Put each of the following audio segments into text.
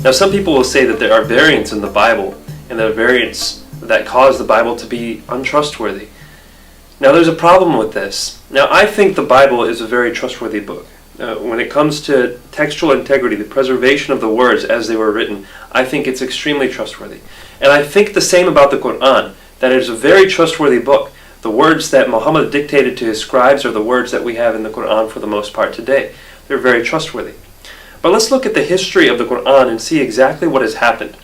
Now, some people will say that there are variants in the Bible, and there are variants that cause the Bible to be untrustworthy. Now, there's a problem with this. Now, I think the Bible is a very trustworthy book. When it comes to textual integrity, the preservation of the words as they were written, I think it's extremely trustworthy. And I think the same about the Qur'an, that it is a very trustworthy book. The words that Muhammad dictated to his scribes are the words that we have in the Qur'an for the most part today. They're very trustworthy. But let's look at the history of the Qur'an and see exactly what has happened.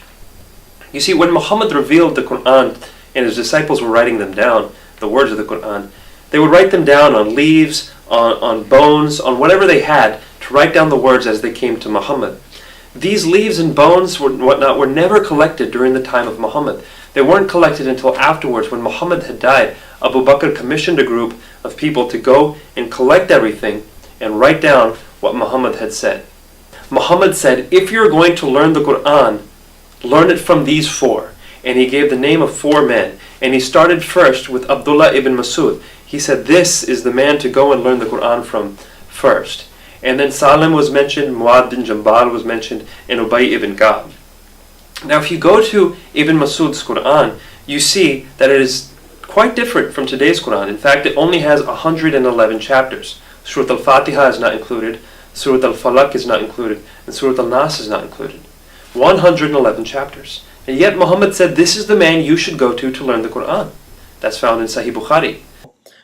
You see, when Muhammad revealed the Qur'an and his disciples were writing them down, the words of the Qur'an, they would write them down on leaves, on bones, on whatever they had, to write down the words as they came to Muhammad. These leaves and bones and whatnot were never collected during the time of Muhammad. They weren't collected until afterwards, when Muhammad had died. Abu Bakr commissioned a group of people to go and collect everything and write down what Muhammad had said. Muhammad said, if you're going to learn the Qur'an, learn it from these four. And he gave the name of four men. And he started first with Abdullah ibn Masud. He said, this is the man to go and learn the Qur'an from first. And then Salim was mentioned, Muad bin Jambal was mentioned, and Ubai ibn Kab. Now, if you go to Ibn Masud's Qur'an, you see that it is quite different from today's Qur'an. In fact, it only has 111 chapters. Surah Al-Fatiha is not included, Surah Al-Falaq is not included, and Surah Al-Nas is not included. 111 chapters. And yet Muhammad said, this is the man you should go to learn the Qur'an. That's found in Sahih Bukhari.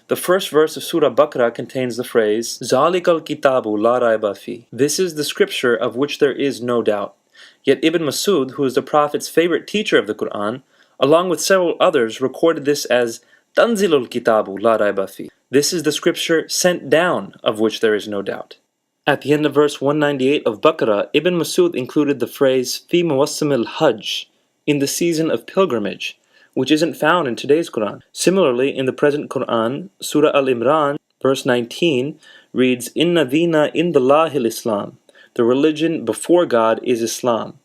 The first verse of Surah Al-Baqarah contains the phrase, ذَلِكَ الْكِتَابُ لَا رَيْبَ فِيهِ. This is the scripture of which there is no doubt. Yet Ibn Masud, who is the Prophet's favorite teacher of the Qur'an, along with several others, recorded this as تَنْزِلُ الْكِتَابُ لَا رَيْبَ فِيهِ. This is the scripture sent down, of which there is no doubt. At the end of verse 198 of Baqarah, Ibn Masud included the phrase فِي مُوَسِّمِ الْحَجِّ, in the season of pilgrimage, which isn't found in today's Qur'an. Similarly, in the present Qur'an, Surah Al-Imran, verse 19, reads, Inna dina indallahil Islam. The religion before God is Islam.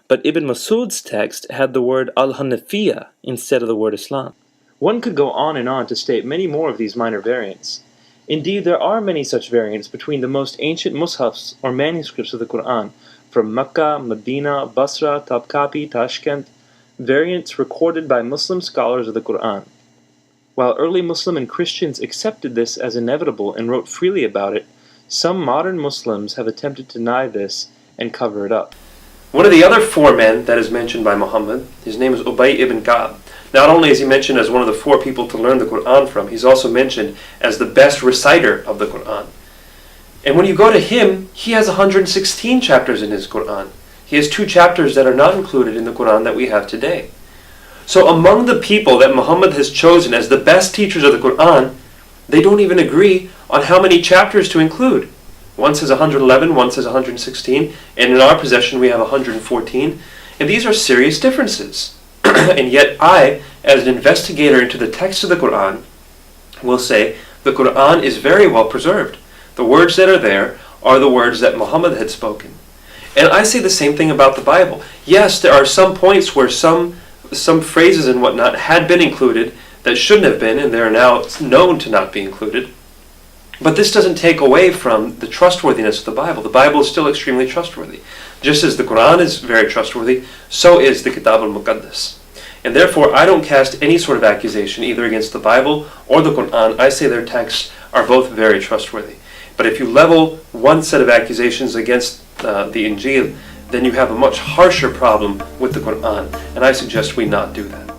But Ibn Masud's text had the word Al-Hanafiyya instead of the word Islam. One could go on and on to state many more of these minor variants. Indeed, there are many such variants between the most ancient mushafs or manuscripts of the Qur'an, from Makkah, Madinah, Basra, Topkapi, Tashkent, variants recorded by Muslim scholars of the Qur'an. While early Muslim and Christians accepted this as inevitable and wrote freely about it, some modern Muslims have attempted to deny this and cover it up. One of the other four men that is mentioned by Muhammad, his name is Ubai ibn Kab. Not only is he mentioned as one of the four people to learn the Qur'an from, he's also mentioned as the best reciter of the Qur'an. And when you go to him, he has 116 chapters in his Qur'an. He has 2 chapters that are not included in the Qur'an that we have today. So among the people that Muhammad has chosen as the best teachers of the Qur'an, they don't even agree on how many chapters to include. One says 111, one says 116, and in our possession we have 114. And these are serious differences. And yet I, as an investigator into the text of the Qur'an, will say the Qur'an is very well preserved. The words that are there are the words that Muhammad had spoken. And I say the same thing about the Bible. Yes, there are some points where some phrases and whatnot had been included that shouldn't have been, and they are now known to not be included. But this doesn't take away from the trustworthiness of the Bible. The Bible is still extremely trustworthy. Just as the Qur'an is very trustworthy, so is the Kitab al-Muqaddas. And therefore, I don't cast any sort of accusation either against the Bible or the Qur'an. I say their texts are both very trustworthy. But if you level one set of accusations against the Injil, then you have a much harsher problem with the Qur'an, and I suggest we not do that.